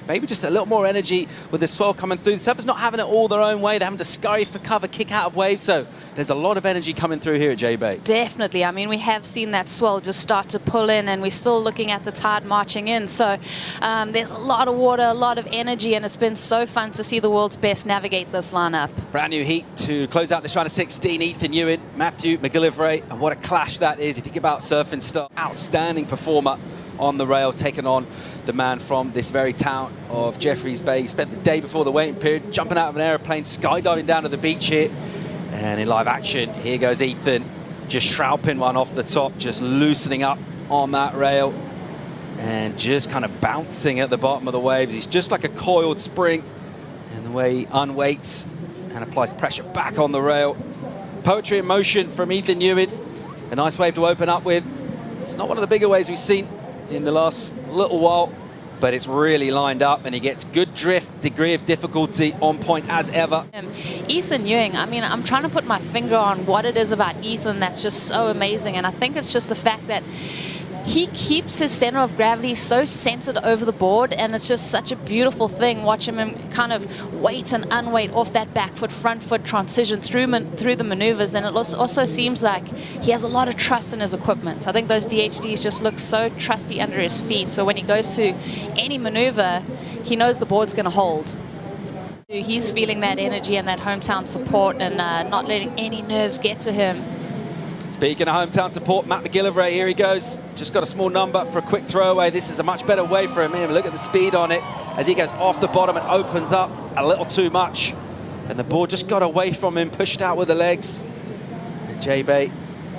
maybe just a little more energy with the swell coming through. The surfers not having it all their own way. They're having to scurry for cover, kick out of waves. So there's a lot of energy coming through here at J-Bay. Definitely. I mean, we have seen that swell just start to pull in, and we're still looking at the tide marching in. So there's a lot of water, a lot of energy, and it's been so fun to see the world's best navigate this lineup. Brand new heat to close out this round of 16. Ethan Ewing, Matthew McGillivray, and what a clash that is. You think about surfing star, outstanding performer on the rail, taking on the man from this very town of Jeffreys Bay. He spent the day before the waiting period jumping out of an aeroplane, skydiving down to the beach here. And in live action, here goes Ethan, just shroud pin one off the top, just loosening up on that rail and just kind of bouncing at the bottom of the waves. He's just like a coiled spring in the way he unweights and applies pressure back on the rail. Poetry in motion from Ethan Ewing. A nice wave to open up with. It's not one of the bigger waves we've seen in the last little while, but it's really lined up and he gets good drift, degree of difficulty on point as ever. Ethan Ewing, I mean, I'm trying to put my finger on what it is about Ethan that's just so amazing, and I think it's just the fact that he keeps his center of gravity so centered over the board, and it's just such a beautiful thing watching him kind of weight and unweight off that back foot, front foot transition through the maneuvers. And it also seems like he has a lot of trust in his equipment. I think those DHDs just look so trusty under his feet. So when he goes to any maneuver, he knows the board's going to hold. He's feeling that energy and that hometown support, and not letting any nerves get to him. Speaking of hometown support, Matt McGillivray, here he goes. Just got a small number for a quick throwaway. This is a much better way for him. Look at the speed on it. As he goes off the bottom, it opens up a little too much. And the board just got away from him, pushed out with the legs. And J-Bay,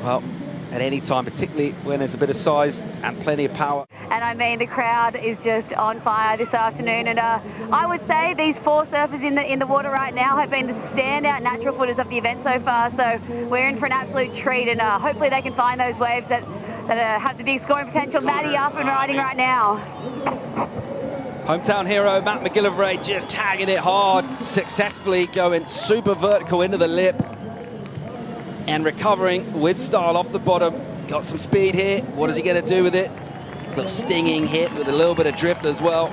well, at any time, particularly when there's a bit of size and plenty of power. And I mean, the crowd is just on fire this afternoon. And I would say these four surfers in the water right now have been the standout natural footers of the event so far. So we're in for an absolute treat, and hopefully they can find those waves that have the big scoring potential. Maddie up and riding right now. Hometown hero Matt McGillivray just tagging it hard, successfully going super vertical into the lip and recovering with style off the bottom. Got some speed here. What is he going to do with it? Little stinging hit with a little bit of drift as well.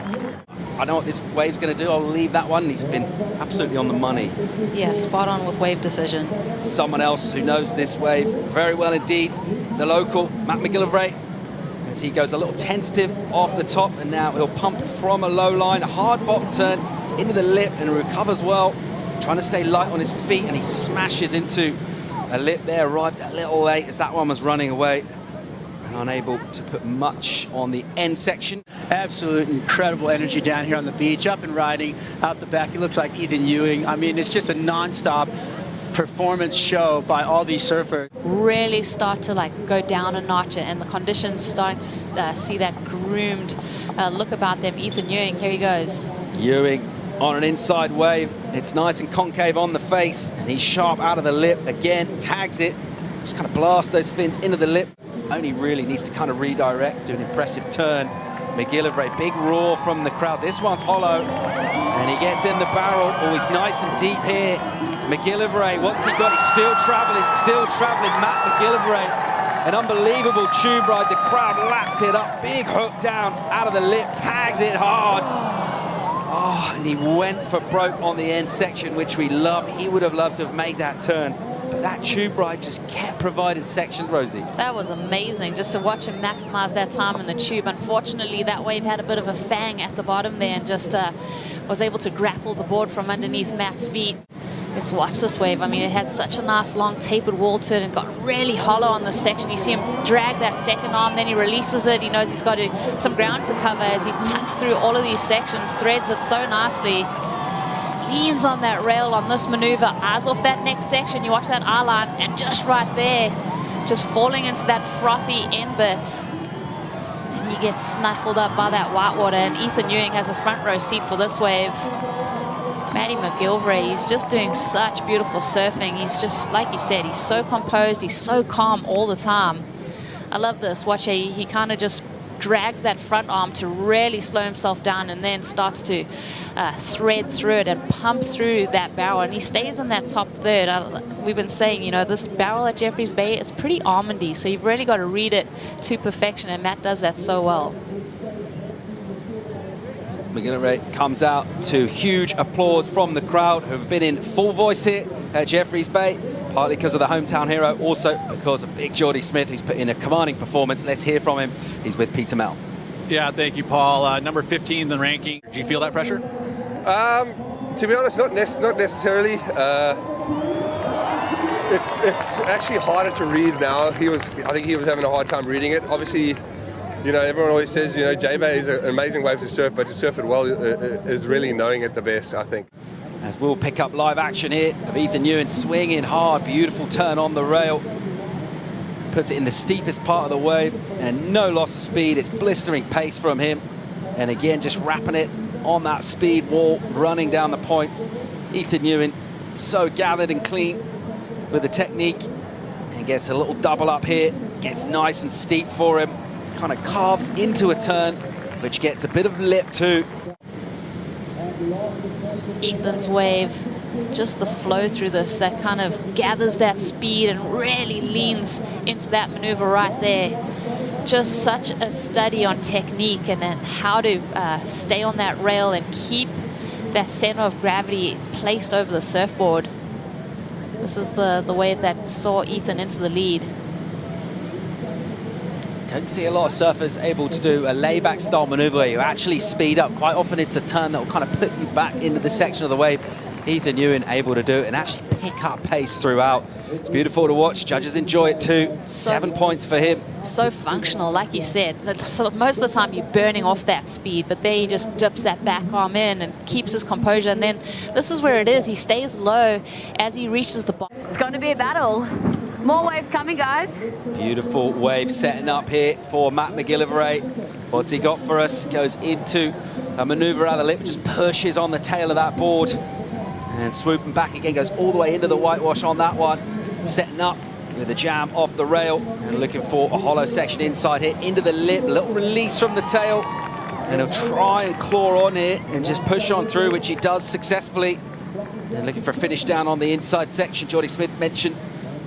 I know what this wave's going to do. I'll leave that one. He's been absolutely on the money. Yeah, spot on with wave decision. Someone else who knows this wave very well indeed, the local Matt McGillivray, as he goes a little tentative off the top, and now he'll pump from a low line, a hard bottom turn into the lip, and recovers well, trying to stay light on his feet, and he smashes into a lip there. Arrived a little late as that one was running away. Unable to put much on the end section. Absolute incredible energy down here on the beach, up and riding out the back. It looks like Ethan Ewing. I mean, it's just a non-stop performance show by all these surfers. Really start to like go down a notch, and the conditions starting to see that groomed look about them. Ethan Ewing, here he goes. Ewing on an inside wave. It's nice and concave on the face, and he's sharp out of the lip again, tags it, just kind of blast those fins into the lip. Only really needs to kind of redirect, do an impressive turn. McGillivray, big roar from the crowd. This one's hollow, and he gets in the barrel. Oh, he's nice and deep here. McGillivray, what's he got? He's still traveling. Matt McGillivray, an unbelievable tube ride. The crowd laps it up. Big hook down out of the lip, tags it hard. Oh, and he went for broke on the end section, which we love. He would have loved to have made that turn. But that tube ride just kept providing sections, Rosie. That was amazing, just to watch him maximize that time in the tube. Unfortunately, that wave had a bit of a fang at the bottom there, and just was able to grapple the board from underneath Matt's feet. Let's watch this wave. I mean, it had such a nice long tapered wall turn and got really hollow on this section. You see him drag that second arm, then he releases it. He knows he's got some ground to cover as he tucks through all of these sections, threads it so nicely. Leans on that rail on this maneuver, eyes off that next section. You watch that eye line, and just right there, just falling into that frothy end bit. And he gets snuffled up by that whitewater, and Ethan Ewing has a front row seat for this wave. Matty McGillivray, he's just doing such beautiful surfing. He's just, like you said, he's so composed, he's so calm all the time. I love this. Watch, he kind of just drags that front arm to really slow himself down, and then starts to thread through it and pump through that barrel, and he stays in that top third. We've been saying, you know, this barrel at Jeffreys Bay, it's pretty almondy, so you've really got to read it to perfection, and Matt does that so well. McGillivray comes out to huge applause from the crowd who have been in full voice here at Jeffreys Bay, partly because of the hometown hero, also because of Big Geordie Smith, who's put in a commanding performance. Let's hear from him. He's with Peter Mel. Yeah, thank you, Paul. Number 15 in the ranking. Do you feel that pressure? To be honest, not necessarily. It's actually harder to read now. I think he was having a hard time reading it. Obviously, you know, everyone always says, you know, J-Bay is an amazing wave to surf, but to surf it well is really knowing it the best, I think. As we'll pick up live action here of Ethan Ewing swinging hard, beautiful turn on the rail. Puts it in the steepest part of the wave and no loss of speed. It's blistering pace from him. And again, just wrapping it on that speed wall, running down the point. Ethan Ewing, so gathered and clean with the technique, and gets a little double up here. Gets nice and steep for him. Kind of carves into a turn, which gets a bit of lip too. Ethan's wave, just the flow through this, that kind of gathers that speed and really leans into that maneuver right there. Just such a study on technique and then how to stay on that rail and keep that center of gravity placed over the surfboard. This is the wave that saw Ethan into the lead. Don't see a lot of surfers able to do a layback style maneuver where you actually speed up. Quite often it's a turn that will kind of put you back into the section of the wave. Ethan Ewing able to do it and actually pick up pace throughout. It's beautiful to watch. Judges enjoy it too. 7 points for him. So functional, like you said. So most of the time you're burning off that speed, but there he just dips that back arm in and keeps his composure. And then this is where it is. He stays low as he reaches the bottom. It's going to be a battle. More waves coming, guys. Beautiful wave setting up here for Matt McGillivray. What's he got for us? Goes into a maneuver out of the lip, just pushes on the tail of that board. And swooping back again, goes all the way into the whitewash on that one. Setting up with a jam off the rail and looking for a hollow section inside here, into the lip, a little release from the tail. And he'll try and claw on it and just push on through, which he does successfully. And looking for a finish down on the inside section. Geordie Smith mentioned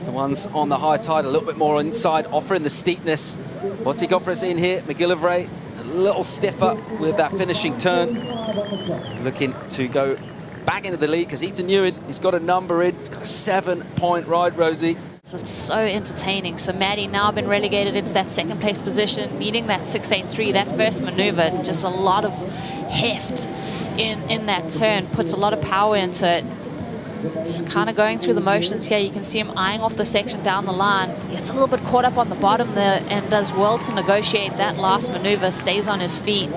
the ones on the high tide, a little bit more inside, offering the steepness. What's he got for us in here? McGillivray, a little stiffer with that finishing turn. Looking to go back into the lead because Ethan Ewing, he's got a number in. He's got a 7-point ride, Rosie. So it's so entertaining. So Maddie now been relegated into that second place position, needing that 683, that first maneuver. Just a lot of heft in that turn, puts a lot of power into it. Just kind of going through the motions here. You can see him eyeing off the section down the line. Gets a little bit caught up on the bottom there and does well to negotiate that last maneuver. Stays on his feet.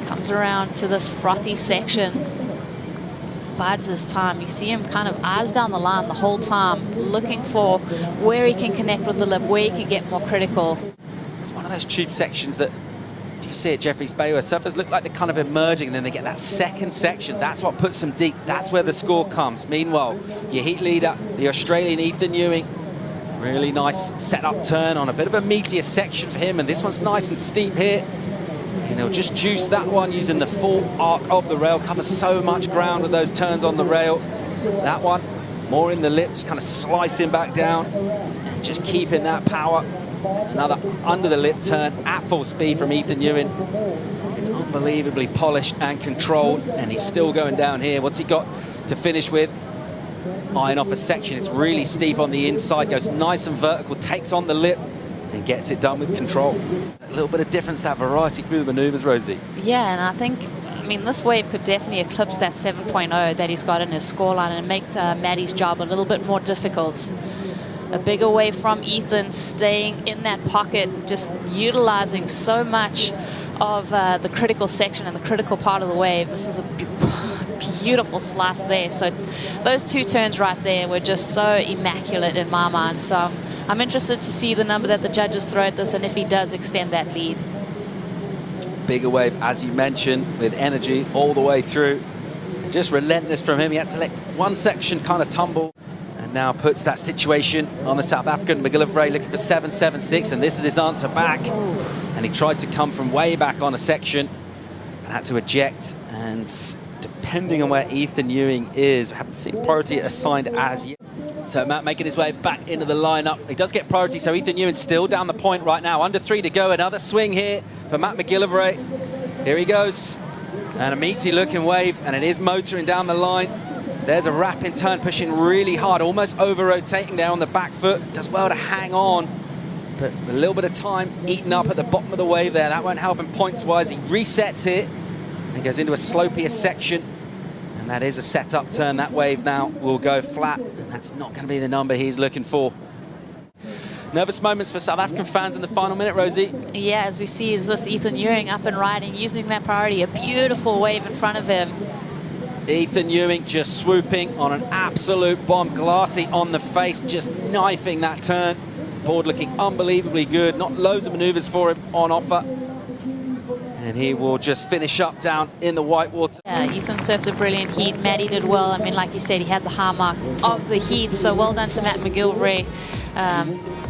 Comes around to this frothy section. Bides his time. You see him kind of eyes down the line the whole time, looking for where he can connect with the lip, where he can get more critical. It's one of those tube sections that you see at Jeffreys Bay where surfers look like they're kind of emerging and then they get that second section. That's what puts them deep. That's where the score comes. Meanwhile, your heat leader, the Australian Ethan Ewing, really nice set-up turn on a bit of a meatier section for him, and this one's nice and steep here. And he'll just juice that one using the full arc of the rail. Covers so much ground with those turns on the rail. That one, more in the lip, just kind of slicing back down and just keeping that power. Another under the lip turn at full speed from Ethan Ewing. It's unbelievably polished and controlled, and he's still going down here. What's he got to finish with? Eyeing off a section. It's really steep on the inside, goes nice and vertical, takes on the lip and gets it done with control. A little bit of difference, that variety through the maneuvers, Rosie. Yeah, and I think, this wave could definitely eclipse that 7.0 that he's got in his scoreline and make Maddie's job a little bit more difficult. A bigger wave from Ethan, staying in that pocket, just utilizing so much of the critical section and the critical part of the wave. This is a beautiful slice there. So those two turns right there were just so immaculate in my mind. So I'm interested to see the number that the judges throw at this and if he does extend that lead. Bigger wave, as you mentioned, with energy all the way through. Just relentless from him. He had to let one section kind of tumble. Now puts that situation on the South African. McGillivray looking for 7.76, and this is his answer back. And he tried to come from way back on a section and had to eject. And depending on where Ethan Ewing is, I haven't seen priority assigned as yet. So Matt making his way back into the lineup. He does get priority, so Ethan Ewing still down the point right now. Under 3 to go. Another swing here for Matt McGillivray. Here he goes. And a meaty looking wave, and it is motoring down the line. There's a wrapping turn, pushing really hard, almost over-rotating there on the back foot. Does well to hang on, but a little bit of time eaten up at the bottom of the wave there. That won't help him points-wise. He resets it and goes into a slopier section. And that is a set-up turn. That wave now will go flat, and that's not going to be the number he's looking for. Nervous moments for South African fans in the final minute, Rosie. Yeah, as we see is this Ethan Ewing up and riding, using that priority. A beautiful wave in front of him. Ethan Ewing just swooping on an absolute bomb. Glassy on the face, just knifing that turn. Board looking unbelievably good. Not loads of maneuvers for him on offer. And he will just finish up down in the white water. Yeah, Ethan surfed a brilliant heat. Maddie did well. I mean, like you said, he had the high mark of the heat. So well done to Matt McGillivray,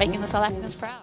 making the South Africans proud.